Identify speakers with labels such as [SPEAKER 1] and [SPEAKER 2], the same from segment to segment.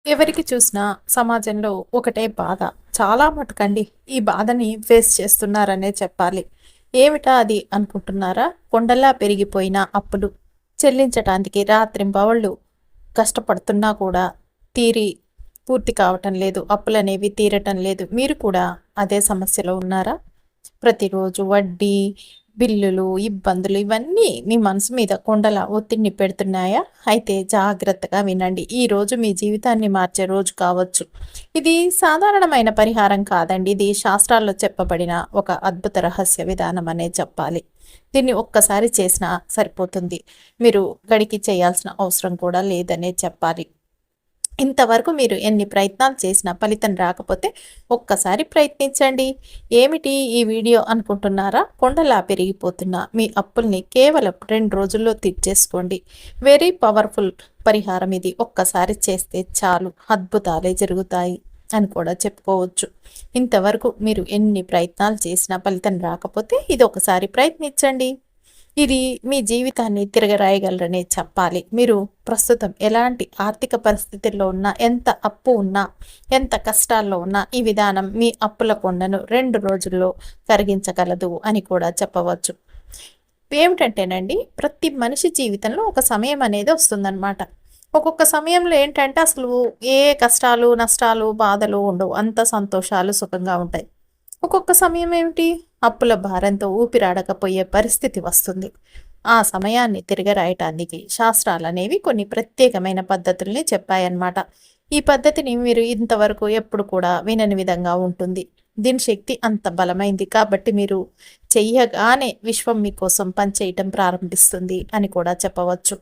[SPEAKER 1] ఎవరికి చూసినా సమాజంలో ఒకటే బాధ. చాలా మటుకండి ఈ బాధని ఫేస్ చేస్తున్నారనే చెప్పాలి. ఏమిటా అది అనుకుంటున్నారా? కొండలా పెరిగిపోయిన అప్పులు చెల్లించటానికి రాత్రింబవళ్ళు కష్టపడుతున్నా కూడా తీరి పూర్తి కావటం లేదు. అప్పులనేవి తీరటం లేదు. మీరు కూడా అదే సమస్యలో ఉన్నారా? ప్రతిరోజు వడ్డీ, బిల్లులు, ఇబ్బందులు ఇవన్నీ మీ మనసు మీద కొండల ఒత్తిడిని పెడుతున్నాయా? అయితే జాగ్రత్తగా వినండి. ఈ రోజు మీ జీవితాన్ని మార్చే రోజు కావచ్చు. ఇది సాధారణమైన పరిహారం కాదండి. ఇది శాస్త్రాల్లో చెప్పబడిన ఒక అద్భుత రహస్య విధానం అనే చెప్పాలి. దీన్ని ఒక్కసారి చేసినా సరిపోతుంది. మీరు గడికి చేయాల్సిన అవసరం కూడా లేదనే చెప్పాలి. ఇంతవరకు మీరు ఎన్ని ప్రయత్నాలు చేసినా ఫలితం రాకపోతే ఒక్కసారి ప్రయత్నించండి. ఏమిటి ఈ వీడియో అనుకుంటున్నారా? కొండలా పెరిగిపోతున్న మీ అప్పుల్ని కేవలం 2 రోజుల్లో తీర్చేసుకోండి. వెరీ పవర్ఫుల్ పరిహారం ఇది. ఒక్కసారి చేస్తే చాలు, అద్భుతాలే జరుగుతాయి అని కూడా చెప్పుకోవచ్చు. ఇంతవరకు మీరు ఎన్ని ప్రయత్నాలు చేసినా ఫలితం రాకపోతే ఇది ఒకసారి ప్రయత్నించండి. ఇది మీ జీవితాన్ని తిరగరాయగలరనే చెప్పాలి. మీరు ప్రస్తుతం ఎలాంటి ఆర్థిక పరిస్థితుల్లో ఉన్నా, ఎంత అప్పు ఉన్నా, ఎంత కష్టాల్లో ఉన్నా ఈ విధానం మీ అప్పుల కొండను 2 రోజుల్లో కరిగించగలదు అని కూడా చెప్పవచ్చు. ఏమిటంటేనండి, ప్రతి మనిషి జీవితంలో ఒక సమయం అనేది వస్తుందన్నమాట. ఒక్కొక్క సమయంలో ఏంటంటే అసలు ఏ కష్టాలు, నష్టాలు, బాధలు ఉండవు. అంత సంతోషాలు, సుఖంగా ఉంటాయి. ఒక్కొక్క సమయం ఏమిటి? అప్పుల భారంతో ఊపిరాడకపోయే పరిస్థితి వస్తుంది. ఆ సమయాన్ని తిరగరాయటానికి శాస్త్రాలనేవి కొన్ని ప్రత్యేకమైన పద్ధతుల్ని చెప్పాయన్నమాట. ఈ పద్ధతిని మీరు ఇంతవరకు ఎప్పుడు కూడా వినని విధంగా ఉంటుంది. దీని శక్తి అంత బలమైంది కాబట్టి మీరు చెయ్యగానే విశ్వం మీకోసం పనిచేయటం ప్రారంభిస్తుంది అని కూడా చెప్పవచ్చు.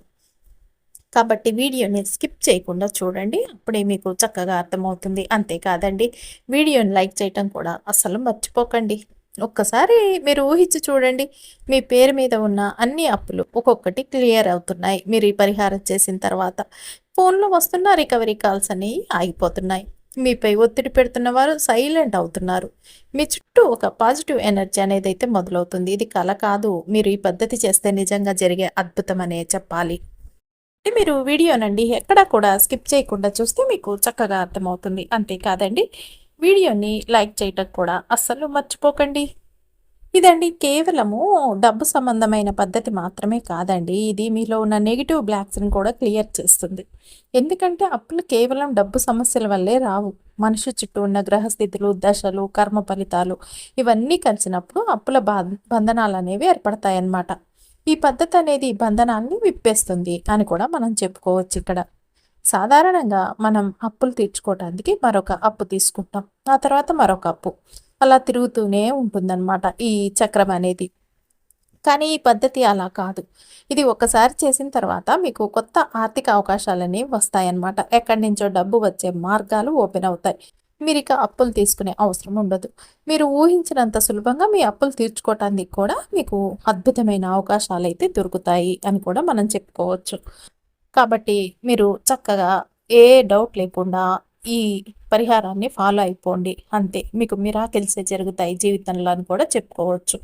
[SPEAKER 1] కాబట్టి వీడియోని స్కిప్ చేయకుండా చూడండి. అప్పుడే మీకు చక్కగా అర్థమవుతుంది. అంతేకాదండి, వీడియోని లైక్ చేయటం కూడా అస్సలు మర్చిపోకండి. ఒక్కసారి మీరు ఊహించి చూడండి. మీ పేరు మీద ఉన్న అన్ని అప్పులు ఒక్కొక్కటి క్లియర్ అవుతున్నాయి. మీరు ఈ పరిహారం చేసిన తర్వాత ఫోన్లో వస్తున్న రికవరీ కాల్స్ అనేవి ఆగిపోతున్నాయి. మీపై ఒత్తిడి పెడుతున్న వారు సైలెంట్ అవుతున్నారు. మీ చుట్టూ ఒక పాజిటివ్ ఎనర్జీ అనేది అయితే మొదలవుతుంది. ఇది కల కాదు. మీరు ఈ పద్ధతి చేస్తే నిజంగా జరిగే అద్భుతం అనే చెప్పాలి. మీరు వీడియోనండి ఎక్కడా కూడా స్కిప్ చేయకుండా చూస్తే మీకు చక్కగా అర్థమవుతుంది. అంతేకాదండి, వీడియోని లైక్ చేయటం కూడా అస్సలు మర్చిపోకండి. ఇదండి కేవలము డబ్బు సంబంధమైన పద్ధతి మాత్రమే కాదండి. ఇది మీలో ఉన్న నెగిటివ్ బ్లాక్స్ని కూడా క్లియర్ చేస్తుంది. ఎందుకంటే అప్పులు కేవలం డబ్బు సమస్యల వల్లే రావు. మనిషి చుట్టూ ఉన్న గ్రహస్థితులు, దశలు, కర్మ ఫలితాలు ఇవన్నీ కలిసినప్పుడు అప్పుల బంధనాలు అనేవి ఏర్పడతాయన్నమాట. ఈ పద్ధతి అనేది బంధనాన్ని విప్పేస్తుంది అని కూడా మనం చెప్పుకోవచ్చు ఇక్కడ. సాధారణంగా మనం అప్పులు తీర్చుకోవటానికి మరొక అప్పు తీసుకుంటాం. ఆ తర్వాత మరొక అప్పు. అలా తిరుగుతూనే ఉంటుందన్నమాట ఈ చక్రం అనేది. కానీ ఈ పద్ధతి అలా కాదు. ఇది ఒక్కసారి చేసిన తర్వాత మీకు కొత్త ఆర్థిక అవకాశాలనేవి వస్తాయన్నమాట. ఎక్కడి నుంచో డబ్బు వచ్చే మార్గాలు ఓపెన్ అవుతాయి. మీరిక అప్పులు తీసుకునే అవసరం ఉండదు. మీరు ఊహించినంత సులభంగా మీ అప్పులు తీర్చుకోవటానికి కూడా మీకు అద్భుతమైన అవకాశాలైతే దొరుకుతాయి అని కూడా మనం చెప్పుకోవచ్చు. కాబట్టి మీరు చక్కగా ఏ డౌట్ లేకుండా ఈ పరిహారాన్ని ఫాలో అయిపోండి. అంతే, మీకు మిరాకిల్సే జరుగుతాయి జీవితంలో అని కూడా చెప్పుకోవచ్చు.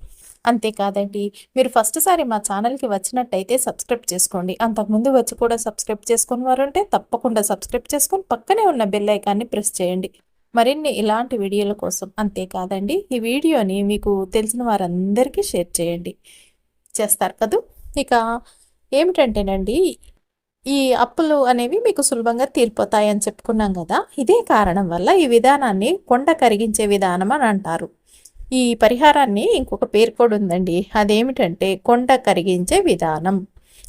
[SPEAKER 1] అంతేకాదండి, మీరు ఫస్ట్ సారి మా ఛానల్‌కి వచ్చినట్టయితే సబ్స్క్రైబ్ చేసుకోండి. అంతకుముందు వచ్చి కూడా సబ్స్క్రైబ్ చేసుకుని వారుంటే తప్పకుండా సబ్స్క్రైబ్ చేసుకొని పక్కనే ఉన్న బెల్ ఐకాన్ని ప్రెస్ చేయండి. మరిన్ని ఇలాంటి వీడియోల కోసం. అంతేకాదండి, ఈ వీడియోని మీకు తెలిసిన వారందరికీ షేర్ చేయండి. చేస్తారు కదూ! ఇక ఏమిటంటేనండి, ఈ అప్పులు అనేవి మీకు సులభంగా తీరిపోతాయని చెప్పుకున్నాం గదా! ఇదే కారణం వల్ల ఈ విధానాన్ని కొండ కరిగించే విధానం అని అంటారు. ఈ పరిహారాన్ని ఇంకొక పేరు కూడా ఉందండి. అదేమిటంటే కొండ కరిగించే విధానం.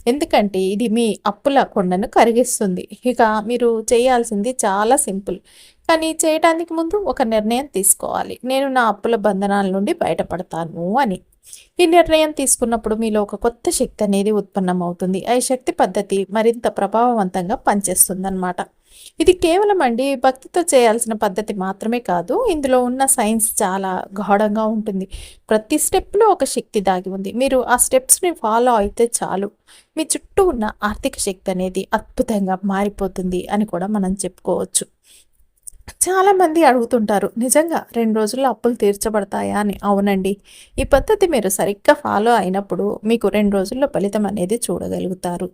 [SPEAKER 1] ఎందుకంటే ఇది మీ అప్పుల కొండను కరిగిస్తుంది. ఇక మీరు చేయాల్సింది చాలా సింపుల్. కానీ చేయటానికి ముందు ఒక నిర్ణయం తీసుకోవాలి. నేను నా అప్పుల బంధనాల నుండి బయటపడతాను అని. ఈ నిర్ణయం తీసుకున్నప్పుడు మీలో ఒక కొత్త శక్తి అనేది ఉత్పన్నమవుతుంది. ఆ శక్తి పద్ధతి మరింత ప్రభావవంతంగా పనిచేస్తుందన్నమాట. ఇది కేవలం అండి భక్తితో చేయాల్సిన పద్ధతి మాత్రమే కాదు. ఇందులో ఉన్న సైన్స్ చాలా గాఢంగా ఉంటుంది. ప్రతి స్టెప్‌లో ఒక శక్తి దాగి ఉంది. మీరు ఆ స్టెప్స్‌ని ఫాలో అయితే చాలు. మీ చుట్టూ ఉన్న ఆర్థిక శక్తి అనేది అద్భుతంగా మారిపోతుంది అని కూడా మనం చెప్పుకోవచ్చు. చాలామంది అడుగుతుంటారు, నిజంగా 2 రోజుల్లో అప్పులు తీర్చబడతాయా అని. అవునండి. ఈ పద్ధతి మీరు సరిగ్గా ఫాలో అయినప్పుడు మీకు 2 రోజుల్లో ఫలితం అనేది చూడగలుగుతారు.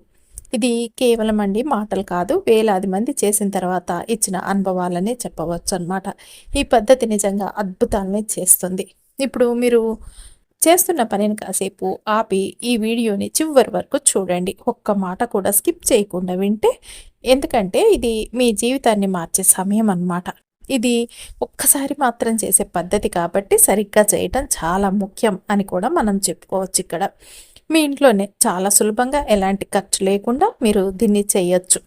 [SPEAKER 1] ఇది కేవలం అండి మాటలు కాదు, వేలాది మంది చేసిన తర్వాత ఇచ్చిన అనుభవాలనే చెప్పవచ్చు అనమాట. ఈ పద్ధతి నిజంగా అద్భుతాలనే చేస్తుంది. ఇప్పుడు మీరు చేస్తున్న పనిని కాసేపు ఆపి ఈ వీడియోని చివరి వరకు చూడండి. ఒక్క మాట కూడా స్కిప్ చేయకుండా వింటే, ఎందుకంటే ఇది మీ జీవితాన్ని మార్చే సమయం అన్నమాట. ఇది ఒక్కసారి మాత్రం చేసే పద్ధతి కాబట్టి సరిగ్గా చేయటం చాలా ముఖ్యం అని కూడా మనం చెప్పుకోవచ్చు ఇక్కడ. మీ ఇంట్లోనే చాలా సులభంగా ఎలాంటి ఖర్చు లేకుండా మీరు దీన్ని చేయొచ్చు.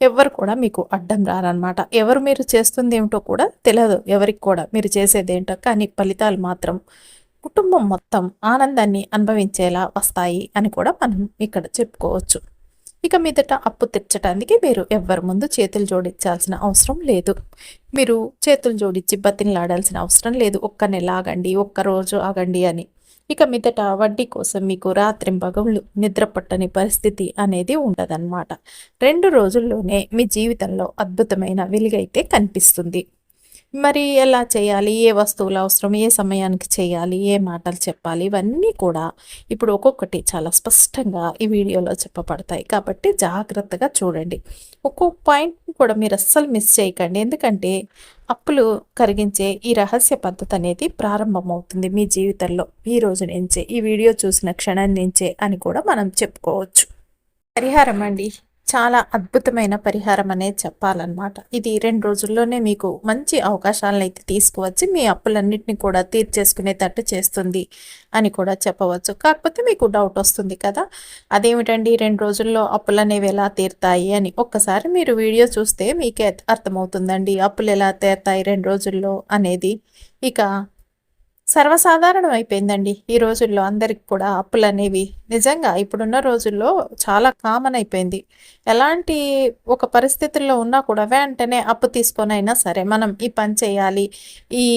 [SPEAKER 1] ఎవ్వరు కూడా మీకు అడ్డం రారనమాట. ఎవరు మీరు చేస్తుంది ఏమిటో కూడా తెలియదు ఎవరికి కూడా మీరు చేసేదేంటో, కానీ ఫలితాలు మాత్రం కుటుంబం మొత్తం ఆనందాన్ని అనుభవించేలా వస్తాయి అని కూడా మనం ఇక్కడ చెప్పుకోవచ్చు. ఇక మీదట అప్పు తీర్చడానికి మీరు ఎవ్వరి ముందు చేతులు జోడించాల్సిన అవసరం లేదు. మీరు చేతులు జోడించి బతిమలాడాల్సిన అవసరం లేదు. ఒక్క నెల ఆగండి, ఒక్కరోజు ఆగండి అని. ఇక మీదట వడ్డీ కోసం మీకు రాత్రింబగళ్ళు నిద్ర పట్టని పరిస్థితి అనేది ఉండదన్నమాట. 2 రోజుల్లోనే మీ జీవితంలో అద్భుతమైన వెలుగైతే కనిపిస్తుంది. మరి ఎలా చేయాలి? ఏ వస్తువులు అవసరం? ఏ సమయానికి చేయాలి? ఏ మాటలు చెప్పాలి? ఇవన్నీ కూడా ఇప్పుడు ఒక్కొక్కటి చాలా స్పష్టంగా ఈ వీడియోలో చెప్పబడతాయి. కాబట్టి జాగ్రత్తగా చూడండి. ఒక్కో పాయింట్ కూడా మీరు అస్సలు మిస్ చేయకండి. ఎందుకంటే అప్పులు కరిగించే ఈ రహస్య పద్ధతి అనేది ప్రారంభమవుతుంది మీ జీవితంలో ఈ రోజు నుంచే, ఈ వీడియో చూసిన క్షణం నుంచే అని కూడా మనం చెప్పుకోవచ్చు. పరిహారం అండి, చాలా అద్భుతమైన పరిహారం అనేది చెప్పాలన్నమాట. ఇది 2 రోజుల్లోనే మీకు మంచి అవకాశాలను అయితే తీసుకువచ్చి మీ అప్పులన్నింటినీ కూడా తీర్చేసుకునేటట్టు చేస్తుంది అని కూడా చెప్పవచ్చు. కాకపోతే మీకు డౌట్ వస్తుంది కదా, అదేమిటండి 2 రోజుల్లో అప్పులు అనేవి ఎలా తీరుతాయి అని. ఒక్కసారి మీరు వీడియో చూస్తే మీకే అర్థమవుతుందండి అప్పులు ఎలా తీరుతాయి 2 రోజుల్లో అనేది. ఇక సర్వసాధారణం అయిపోయిందండి ఈ రోజుల్లో అందరికి కూడా అప్పులు అనేవి. నిజంగా ఇప్పుడున్న రోజుల్లో చాలా కామన్ అయిపోయింది. ఎలాంటి ఒక పరిస్థితుల్లో ఉన్నా కూడా వెంటనే అప్పు తీసుకొనైనా సరే మనం ఈ పని చేయాలి, ఈ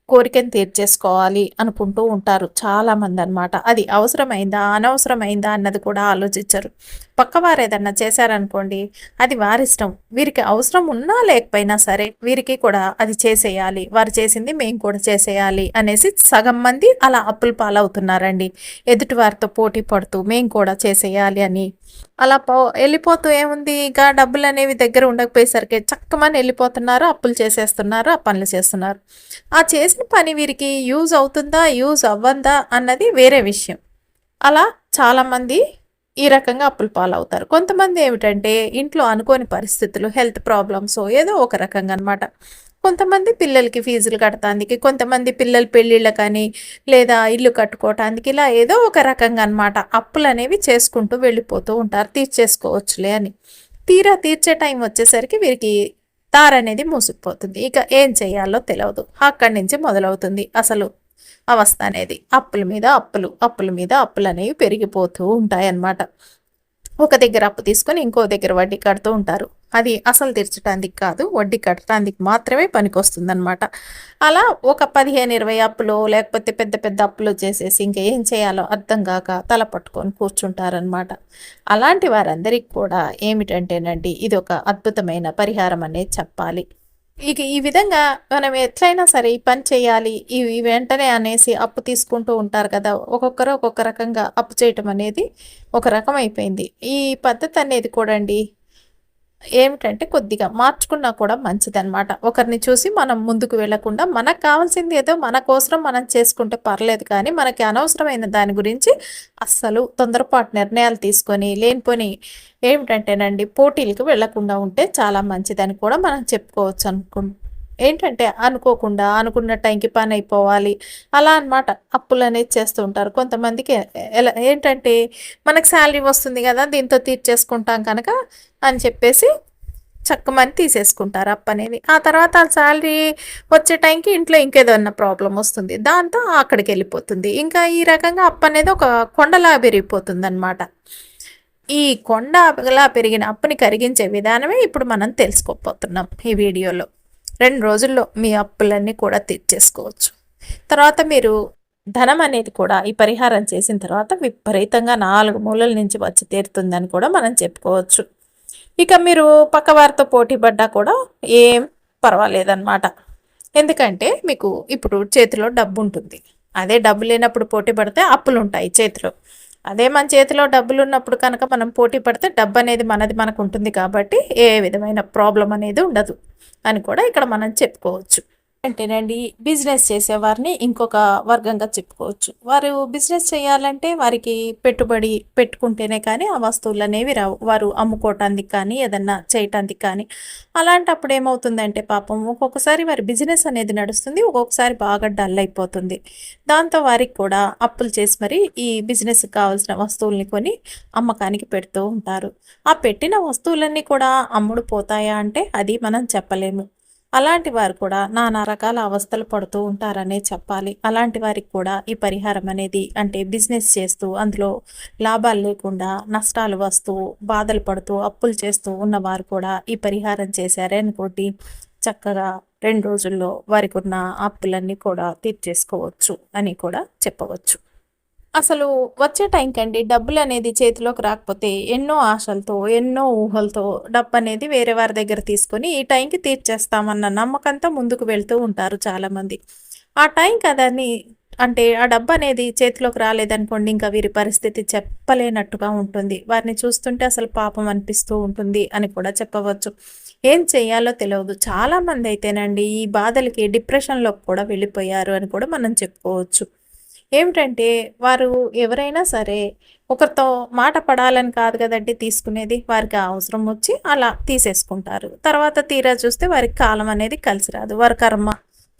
[SPEAKER 1] కోరికను తీర్చేసుకోవాలి అనుకుంటూ ఉంటారు చాలామంది అనమాట. అది అవసరమైందా అనవసరమైందా అన్నది కూడా ఆలోచించరు. పక్కవారు ఏదన్నా చేశారనుకోండి, అది వారిష్టం. వీరికి అవసరం ఉన్నా లేకపోయినా సరే వీరికి కూడా అది చేసేయాలి, వారు చేసింది మేము కూడా చేసేయాలి అనేసి సగం మంది అలా అప్పుల పాలవుతున్నారండి. ఎదుటి వారితో పోటీ పడుతూ మేము కూడా చేసేయాలి అని అలా వెళ్ళిపోతూ ఏముంది, ఇంకా డబ్బులు అనేవి దగ్గర ఉండకపోయేసరికి చక్కమని వెళ్ళిపోతున్నారు, అప్పులు చేసేస్తున్నారు, ఆ పనులు చేస్తున్నారు. ఆ చేసిన పని వీరికి యూజ్ అవుతుందా యూజ్ అవ్వందా అన్నది వేరే విషయం. అలా చాలామంది ఈ రకంగా అప్పుల పాలవుతారు. కొంతమంది ఏమిటంటే ఇంట్లో అనుకోని పరిస్థితులు, హెల్త్ ప్రాబ్లమ్స్ ఏదో ఒక రకంగా అనమాట. కొంతమంది పిల్లలకి ఫీజులు కట్టడానికి, కొంతమంది పిల్లల పెళ్ళిళ్ళకని లేదా ఇల్లు కట్టుకోవటానికి, ఇలా ఏదో ఒక రకంగా అనమాట అప్పులు అనేవి చేసుకుంటూ వెళ్ళిపోతూ ఉంటారు, తీర్చేసుకోవచ్చులే అని. తీరా తీర్చే టైం వచ్చేసరికి వీరికి దారనేది మూసుకుపోతుంది. ఇక ఏం చేయాలో తెలియదు. అక్కడి నుంచి మొదలవుతుంది అసలు అవస్థ అనేది. అప్పుల మీద అప్పులు, అప్పుల మీద అప్పులు అనేవి పెరిగిపోతూ ఉంటాయన్నమాట. ఒక దగ్గర అప్పు తీసుకొని ఇంకో దగ్గర వడ్డీ కడుతూ ఉంటారు. అది అసలు తీర్చడానికి కాదు, వడ్డీ కట్టడానికి మాత్రమే పనికొస్తుందన్నమాట. అలా ఒక 15-20 అప్పులు లేకపోతే పెద్ద పెద్ద అప్పులు చేసేసి ఇంకా ఏం చేయాలో అర్థం కాక తల పట్టుకొని కూర్చుంటారనమాట. అలాంటి వారందరికీ కూడా ఏమిటంటేనండి ఇది ఒక అద్భుతమైన పరిహారం అనేది చెప్పాలి. ఇక ఈ విధంగా మనం ఎట్లయినా సరే ఈ పని చేయాలి, ఇవి వెంటనే అనేసి అప్పు తీసుకుంటూ ఉంటారు కదా, ఒక్కొక్కరు ఒక్కొక్క రకంగా అప్పు చేయటం అనేది ఒక రకం అయిపోయింది. ఈ పద్ధతి అనేది కూడా అండి ఏమిటంటే కొద్దిగా మార్చుకున్నా కూడా మంచిదన్నమాట. ఒకరిని చూసి మనం ముందుకు వెళ్లకుండా మనకు కావాల్సింది ఏదో మన కోసం మనం చేసుకుంటే పర్లేదు, కానీ మనకి అనవసరమైన దాని గురించి అస్సలు తొందరపాటు నిర్ణయాలు తీసుకొని లేనిపోని ఏమిటంటేనండి పోటీలకు వెళ్లకుండా ఉంటే చాలా మంచిదని కూడా మనం చెప్పుకోవచ్చు. ఏంటంటే అనుకోకుండా అనుకున్న టైంకి పని అయిపోవాలి అలా అనమాట అప్పులు అనేది చేస్తూ ఉంటారు. కొంతమందికి ఎలా ఏంటంటే మనకు శాలరీ వస్తుంది కదా దీంతో తీర్చేసుకుంటాం కనుక అని చెప్పేసి చక్కమని తీసేసుకుంటారు అప్పు అనేది. ఆ తర్వాత ఆ శాలరీ వచ్చే టైంకి ఇంట్లో ఇంకేదన్నా ప్రాబ్లం వస్తుంది, దాంతో అక్కడికి వెళ్ళిపోతుంది. ఇంకా ఈ రకంగా అప్పు అనేది ఒక కొండలా పెరిగిపోతుంది అనమాట. ఈ కొండలా పెరిగిన అప్పుని కరిగించే విధానమే ఇప్పుడు మనం తెలుసుకోపోతున్నాం ఈ వీడియోలో. 2 రోజుల్లో మీ అప్పులన్నీ కూడా తీర్చేసుకోవచ్చు. తర్వాత మీరు ధనం అనేది కూడా ఈ పరిహారం చేసిన తర్వాత విపరీతంగా 4 మూలల నుంచి వచ్చి తీరుతుందని కూడా మనం చెప్పుకోవచ్చు. ఇక మీరు పక్కవారితో పోటీ పడ్డా కూడా ఏం పర్వాలేదన్నమాట. ఎందుకంటే మీకు ఇప్పుడు చేతిలో డబ్బు ఉంటుంది. అదే డబ్బు లేనప్పుడు పోటీ పడితే అప్పులు ఉంటాయి చేతిలో. అదే మన చేతిలో డబ్బులున్నప్పుడు కనుక మనం పోటీ పడితే డబ్బనేది మనది మనకుంటుంది కాబట్టి ఏ విధమైన ప్రాబ్లమ్ అనేది ఉండదు అని కూడా ఇక్కడ మనం చెప్పుకోవచ్చు. అంటేనండి బిజినెస్ చేసేవారిని ఇంకొక వర్గంగా చెప్పుకోవచ్చు. వారు బిజినెస్ చేయాలంటే వారికి పెట్టుబడి పెట్టుకుంటేనే కానీ ఆ వస్తువులు అనేవి రావు. వారు అమ్ముకోవటానికి కానీ ఏదన్నా చేయటానికి కానీ అలాంటప్పుడు ఏమవుతుందంటే పాపం ఒక్కొక్కసారి వారి బిజినెస్ అనేది నడుస్తుంది, ఒక్కొక్కసారి బాగా డల్ అయిపోతుంది. దాంతో వారికి కూడా అప్పులు చేసి మరి ఈ బిజినెస్కి కావాల్సిన వస్తువుల్ని కొని అమ్మకానికి పెడుతూ ఉంటారు. ఆ పెట్టిన వస్తువులన్నీ కూడా అమ్ముడు పోతాయా అంటే అది మనం చెప్పలేము. అలాంటి వారు కూడా నానా రకాల అవస్థలు పడుతూ ఉంటారనే చెప్పాలి. అలాంటి వారికి కూడా ఈ పరిహారం అనేది అంటే బిజినెస్ చేస్తూ అందులో లాభాలు లేకుండా నష్టాలు వస్తూ బాధలు పడుతూ అప్పులు చేస్తూ ఉన్నవారు కూడా ఈ పరిహారం చేశారే అనుకోండి, చక్కగా 2 రోజుల్లో వారికి ఉన్న అప్పులన్నీ కూడా తీర్చేసుకోవచ్చు అని కూడా చెప్పవచ్చు. అసలు వచ్చే టైంకండి డబ్బులనేది చేతిలోకి రాకపోతే ఎన్నో ఆశలతో, ఎన్నో ఊహలతో డబ్బనేది వేరే వారి దగ్గర తీసుకొని ఈ టైంకి తీర్చేస్తామన్న నమ్మకంతో ముందుకు వెళ్తూ ఉంటారు చాలామంది. ఆ టైంకి అదని అంటే ఆ డబ్బనేది చేతిలోకి రాలేదనుకోండి, ఇంకా వీరి పరిస్థితి చెప్పలేనట్టుగా ఉంటుంది. వారిని చూస్తుంటే అసలు పాపం అనిపిస్తూ ఉంటుంది అని కూడా చెప్పవచ్చు. ఏం చేయాలో తెలవదు. చాలామంది అయితేనండి ఈ బాధలకి డిప్రెషన్‌లోకి కూడా వెళ్ళిపోయారు అని కూడా మనం చెప్పుకోవచ్చు. ఏమిటంటే, వారు ఎవరైనా సరే ఒకరితో మాట పడాలని కాదు గదండీ తీసుకునేది. వారికి ఆ అవసరం వచ్చి అలా తీసేసుకుంటారు. తర్వాత తీరా చూస్తే వారికి కాలం అనేది కలిసి రాదు. వారి కర్మ,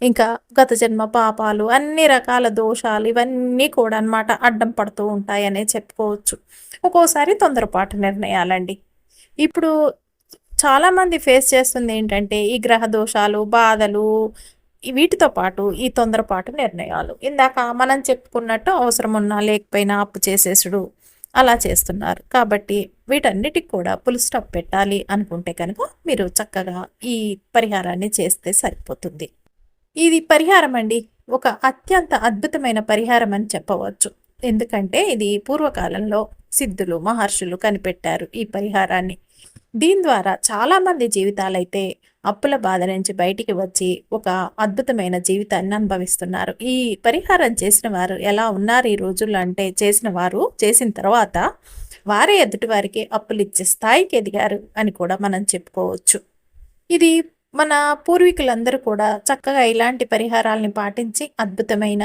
[SPEAKER 1] ఇంకా గత జన్మ పాపాలు, అన్ని రకాల దోషాలు ఇవన్నీ కూడా అన్నమాట అడ్డం పడుతూ ఉంటాయనే చెప్పుకోవచ్చు. ఒక్కోసారి తొందరపాటు నిర్ణయాలండి. ఇప్పుడు చాలామంది ఫేస్ చేస్తుందేంటంటే, ఈ గ్రహ దోషాలు, బాధలు వీటితో పాటు ఈ తొందరపాటు నిర్ణయాలు. ఇందాక మనం చెప్పుకున్నట్టు అవసరం ఉన్నా లేకపోయినా అప్పు చేసేసుడు అలా చేస్తున్నారు. కాబట్టి వీటన్నిటికి కూడా ఫుల్ స్టాప్ పెట్టాలి అనుకుంటే కనుక మీరు చక్కగా ఈ పరిహారాన్ని చేస్తే సరిపోతుంది. ఇది పరిహారం అండి. ఒక అత్యంత అద్భుతమైన పరిహారం అని చెప్పవచ్చు. ఎందుకంటే ఇది పూర్వకాలంలో సిద్ధులు, మహర్షులు కనిపెట్టారు ఈ పరిహారాన్ని. దీని ద్వారా చాలామంది జీవితాలైతే అప్పుల బాధ నుంచి బయటికి వచ్చి ఒక అద్భుతమైన జీవితాన్ని అనుభవిస్తున్నారు. ఈ పరిహారం చేసిన వారు ఎలా ఉన్నారు ఈ రోజుల్లో అంటే చేసిన వారు చేసిన తర్వాత వారే ఎదుటి వారికి అప్పులు ఇచ్చే స్థాయికి ఎదిగారు అని కూడా మనం చెప్పుకోవచ్చు. ఇది మన పూర్వీకులందరూ కూడా చక్కగా ఇలాంటి పరిహారాల్ని పాటించి అద్భుతమైన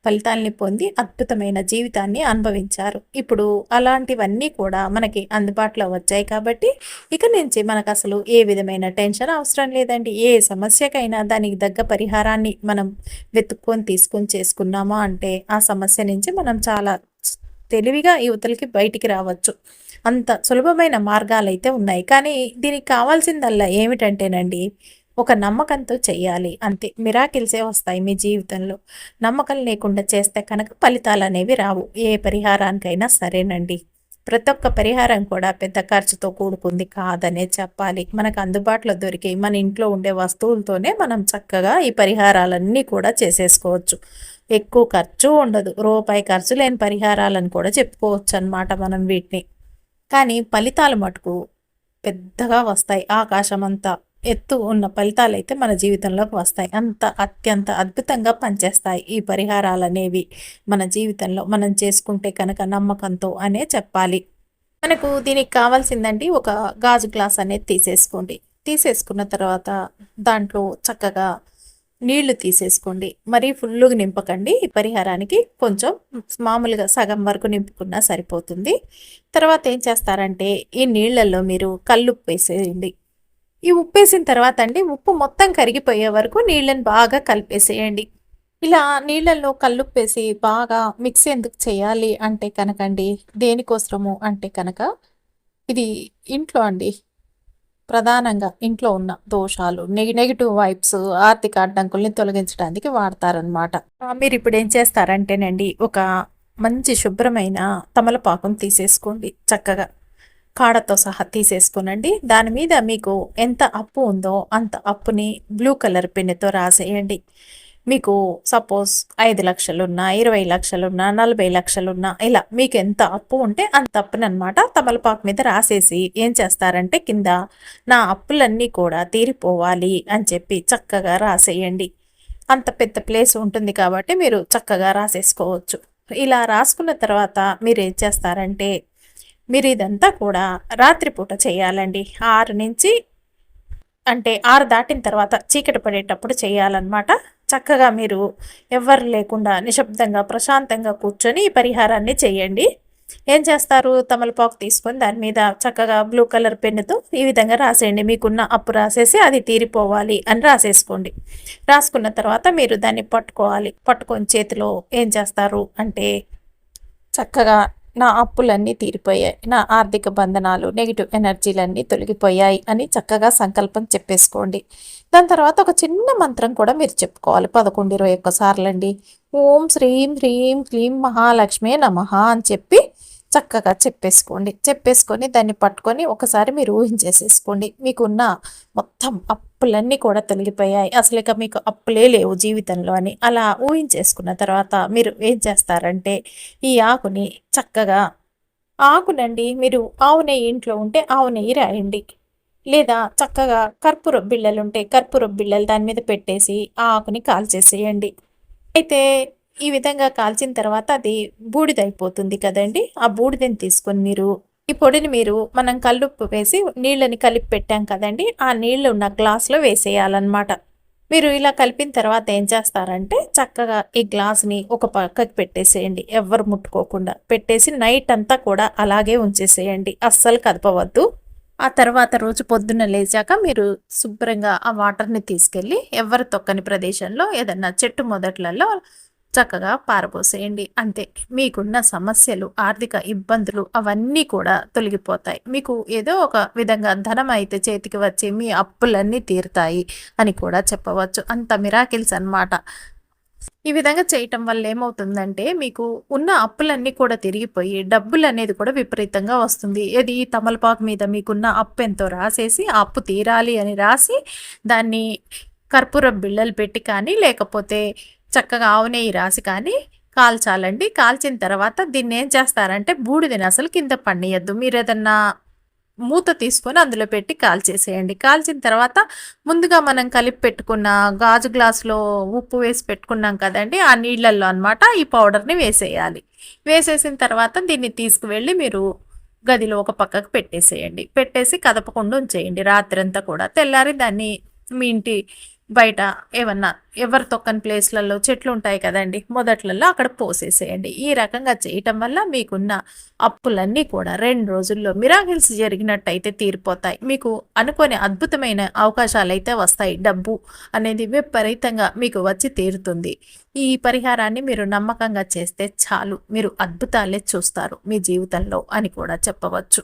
[SPEAKER 1] ఫలితాల్ని పొంది అద్భుతమైన జీవితాన్ని అనుభవించారు. ఇప్పుడు అలాంటివన్నీ కూడా మనకి అందుబాటులో వచ్చాయి కాబట్టి ఇక నుంచి మనకు అసలు ఏ విధమైన టెన్షన్ అవసరం లేదండి. ఏ సమస్యకైనా దానికి తగ్గ పరిహారాన్ని మనం వెతుక్కొని తీసుకొని చేసుకున్నామా అంటే ఆ సమస్య నుంచి మనం చాలా తెలివిగా యువతలకి బయటికి రావచ్చు. అంత సులభమైన మార్గాలైతే ఉన్నాయి. కానీ దీనికి కావాల్సిందల్లా ఏమిటంటేనండి, ఒక నమ్మకంతో చెయ్యాలి అంతే. మిరాకిల్సే వస్తాయి మీ జీవితంలో. నమ్మకం లేకుండా చేస్తే కనుక ఫలితాలనేవి రావు. ఏ పరిహారానికైనా సరేనండి. ప్రతి ఒక్క పరిహారం కూడా పెద్ద ఖర్చుతో కూడుకుంది కాదనే చెప్పాలి. మనకు అందుబాటులో దొరికే మన ఇంట్లో ఉండే వస్తువులతోనే మనం చక్కగా ఈ పరిహారాలన్నీ కూడా చేసేసుకోవచ్చు. ఎక్కువ ఖర్చు ఉండదు. రూపాయి ఖర్చు లేని పరిహారాలను కూడా చెప్పుకోవచ్చు అన్నమాట మనం వీటిని. కానీ ఫలితాలు మటుకు పెద్దగా వస్తాయి. ఆకాశమంతా ఎత్తు ఉన్న ఫలితాలైతే మన జీవితంలోకి వస్తాయి. అంత అత్యంత అద్భుతంగా పనిచేస్తాయి ఈ పరిహారాలనేవి మన జీవితంలో మనం చేసుకుంటే కనుక నమ్మకంతో అనే చెప్పాలి. మనకు దీనికి కావాల్సిందండి ఒక గాజు గ్లాస్ అనేది తీసేసుకోండి. తీసేసుకున్న తర్వాత దాంట్లో చక్కగా నీళ్లు తీసేసుకోండి. మరీ ఫుల్లుగా నింపకండి. ఈ పరిహారానికి కొంచెం మామూలుగా సగం వరకు నింపుకున్నా సరిపోతుంది. తర్వాత ఏం చేస్తారంటే ఈ నీళ్ళల్లో మీరు కల్లుప్పు వేసేయండి. ఈ ఉప్పేసిన తర్వాత అండి ఉప్పు మొత్తం కరిగిపోయే వరకు నీళ్ళని బాగా కలిపేసేయండి. ఇలా నీళ్ళల్లో కల్లుప్పేసి బాగా మిక్స్ ఎందుకు చేయాలి అంటే కనుకండి, దేనికోసము అంటే కనుక ఇది ఇంట్లో అండి ప్రధానంగా ఇంట్లో ఉన్న దోషాలు, నెగెటివ్ వైబ్స్, ఆర్థిక అడ్డంకుల్ని తొలగించడానికి వాడతారనమాట. మీరు ఇప్పుడు ఏం చేస్తారంటేనండి, ఒక మంచి శుభ్రమైన తమలపాకం తీసేసుకోండి. చక్కగా కాడతో సహా తీసేసుకోనండి. దాని మీద మీకు ఎంత అప్పు ఉందో అంత అప్పుని బ్లూ కలర్ పెన్నుతో రాసేయండి. మీకు సపోజ్ 5 లక్షలున్నా, 20 లక్షలున్నా, 40 లక్షలున్నా ఇలా మీకు ఎంత అప్పు ఉంటే అంత అప్పునమాట తమలపాకు మీద రాసేసి ఏం చేస్తారంటే కింద నా అప్పులన్నీ కూడా తీరిపోవాలి అని చెప్పి చక్కగా రాసేయండి. అంత పెద్ద ప్లేస్ ఉంటుంది కాబట్టి మీరు చక్కగా రాసేసుకోవచ్చు. ఇలా రాసుకున్న తర్వాత మీరేం చేస్తారంటే, మీరు ఇదంతా కూడా రాత్రిపూట చేయాలండి. 6 నుంచి అంటే 6 దాటిన తర్వాత చీకటి పడేటప్పుడు చేయాలన్నమాట. చక్కగా మీరు ఎవ్వరు లేకుండా నిశ్శబ్దంగా, ప్రశాంతంగా కూర్చొని ఈ పరిహారాన్ని చేయండి. ఏం చేస్తారు, తమలపాకు తీసుకొని దాని మీద చక్కగా బ్లూ కలర్ పెన్నుతో ఈ విధంగా రాసేయండి. మీకున్న అప్పు రాసేసి అది తీరిపోవాలి అని రాసేసుకోండి. రాసుకున్న తర్వాత మీరు దాన్ని పట్టుకోవాలి. పట్టుకొని చేతిలో ఏం చేస్తారు అంటే, చక్కగా నా అప్పులన్నీ తీరిపోయాయి, నా ఆర్థిక బంధనాలు, నెగిటివ్ ఎనర్జీలన్నీ తొలగిపోయాయి అని చక్కగా సంకల్పం చెప్పేసుకోండి. దాని తర్వాత ఒక చిన్న మంత్రం కూడా మీరు చెప్పుకోవాలి. 11, 21 సార్లండి. ఓం శ్రీం హ్రీం క్లీం మహాలక్ష్మే నమః అని చెప్పి చక్కగా చెప్పేసుకొని దాన్ని పట్టుకొని ఒకసారి మీరు ఊహించేసేసుకోండి. మీకున్న మొత్తం అప్పులన్నీ కూడా తొలగిపోయాయి, అసలు ఇక మీకు అప్పులే లేవు జీవితంలో అని. అలా ఊహించేసుకున్న తర్వాత మీరు ఏం చేస్తారంటే, ఈ ఆకుని చక్కగా ఆకునండి మీరు ఆవు నెయ్యి ఇంట్లో ఉంటే ఆవు నెయ్యి రాయండి. లేదా చక్కగా కర్పూర బిళ్ళలుంటే కర్పూర బిళ్ళలు దాని మీద పెట్టేసి ఆ ఆకుని కాల్చేసేయండి. అయితే ఈ విధంగా కాల్చిన తర్వాత అది బూడిదైపోతుంది కదండి. ఆ బూడిదని తీసుకొని మీరు ఈ పొడిని మనం కల్లుప్పు వేసి నీళ్ళని కలిపి పెట్టాం కదండి. ఆ నీళ్ళు ఉన్న గ్లాస్లో వేసేయాలన్నమాట. మీరు ఇలా కలిపిన తర్వాత ఏం చేస్తారంటే, చక్కగా ఈ గ్లాస్ని ఒక పక్కకి పెట్టేసేయండి. ఎవ్వరు ముట్టుకోకుండా పెట్టేసి నైట్ అంతా కూడా అలాగే ఉంచేసేయండి. అస్సలు కదపవద్దు. ఆ తర్వాత రోజు పొద్దున్న లేచాక మీరు శుభ్రంగా ఆ వాటర్ని తీసుకెళ్ళి ఎవ్వరు తొక్కని ప్రదేశంలో ఏదన్నా చెట్టు మొదట్లలో చక్కగా పారబోసేయండి. అంతే, మీకున్న సమస్యలు, ఆర్థిక ఇబ్బందులు అవన్నీ కూడా తొలగిపోతాయి. మీకు ఏదో ఒక విధంగా ధనం అయితే చేతికి వచ్చి మీ అప్పులన్నీ తీరుతాయి అని కూడా చెప్పవచ్చు. అంత మిరాకిల్స్ అన్నమాట. ఈ విధంగా చేయటం వల్ల ఏమవుతుందంటే, మీకు ఉన్న అప్పులన్నీ కూడా తిరిగిపోయి డబ్బులు అనేది కూడా విపరీతంగా వస్తుంది. ఏది తమలపాకు మీద మీకున్న అప్పు ఎంతో రాసేసి ఆ అప్పు తీరాలి అని రాసి దాన్ని కర్పూర బిళ్ళలు పెట్టి కానీ లేకపోతే చక్కగా ఆవు నెయ్యి రాసి కానీ కాల్చాలండి. కాల్చిన తర్వాత దీన్ని ఏం చేస్తారంటే, బూడిదని అసలు కింద పడనీయద్దు. మీరు ఏదన్నా మూత తీసుకొని అందులో పెట్టి కాల్చేసేయండి. కాల్చిన తర్వాత ముందుగా మనం కలిపి పెట్టుకున్న గాజు గ్లాసులో ఉప్పు వేసి పెట్టుకున్నాం కదండి, ఆ నీళ్ళల్లో అనమాట ఈ పౌడర్ని వేసేయాలి. వేసేసిన తర్వాత దీన్ని తీసుకువెళ్ళి మీరు గదిలో ఒక పక్కకు పెట్టేసేయండి. పెట్టేసి కదపకుండా ఉంచేయండి రాత్రంతా కూడా. తెల్లారి దాన్ని మీ ఇంటి బయట ఏమన్నా ఎవరు తొక్కని ప్లేస్లలో చెట్లు ఉంటాయి కదండి, మొదట్లలో అక్కడ పోసేసేయండి. ఈ రకంగా చేయటం వల్ల మీకున్న అప్పులన్నీ కూడా 2 రోజుల్లో మిరాకిల్స్ జరిగినట్టయితే తీరిపోతాయి. మీకు అనుకోని అద్భుతమైన అవకాశాలు అయితే వస్తాయి. డబ్బు అనేది విపరీతంగా మీకు వచ్చి తీరుతుంది. ఈ పరిహారాన్ని మీరు నమ్మకంగా చేస్తే చాలు, మీరు అద్భుతాలే చూస్తారు మీ జీవితంలో అని కూడా చెప్పవచ్చు.